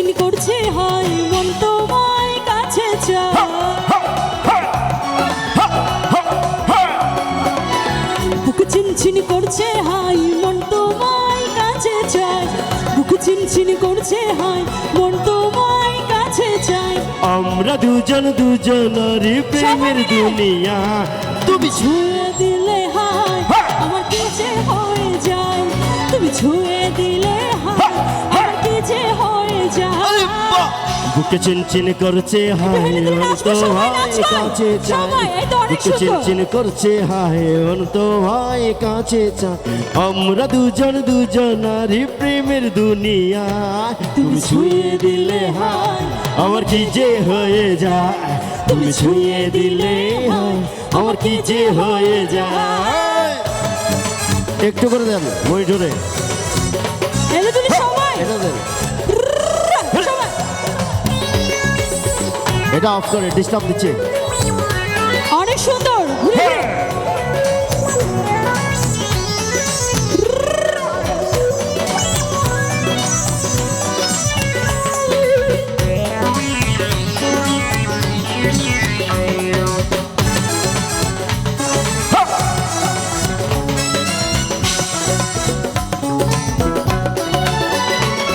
চিনচিন করছে হাই মন তোমায় কাছে চায় বুক চিনচিন করছে হাই মন তোমায় কাছে চায় বুক চিনচিন করছে হাই মন তোমায় কাছে চায় আমরা দুজন দুজনারই প্রেমের দুনিয়া তুমি ছুঁয়ে দিলে হাই আমার কি যে হয়ে যায় তুমি ছুঁয়ে দিলে হাই আমার কি যে হয়ে যায় বুকে চিনচিন করছে হায় তো ভাই কাছে চায় বুকে চিনচিন করছে হায় তো ভাই কাছে চায় আমরা দুজন দুজনারই প্রেমের দুনিয়া তুমি ছুঁয়ে দিলে হায় আমার কি যে হয়ে যায় তুমি ছুঁয়ে দিলে হায় আমার কি যে হয়ে যায় একটু করে দেন মনিটরে এলো তুমি সবাই এটা দেন সবাই এটা অফ করে ডিস্টার্ব দিচ্ছে অনেক সুন্দর ঘুরে ঘুরে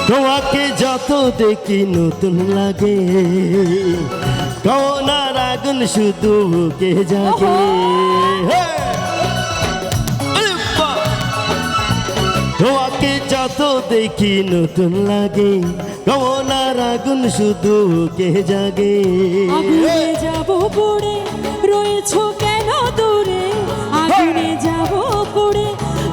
তোমাকে যত দেখি নতুন লাগে কওনার আগুন শুধু বুকে জাগে তোমাকে যত দেখি নতুন লাগে কওনার আগুন শুধু বুকে জাগে আগুনে যাব পড়ে রয়েছো কেন দূরে আগুনে যাব পড়ে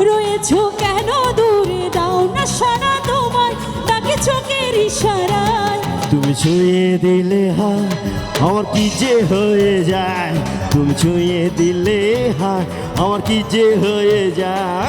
রয়েছো কেন দূরে দাও না সারা তোমার তাকে চোখের ইশারায় তুমি ছুঁয়ে দিলে হায় আমার কি যে হয়ে যায় তুমি ছুঁয়ে দিলে হায় আমার কি যে হয়ে যায়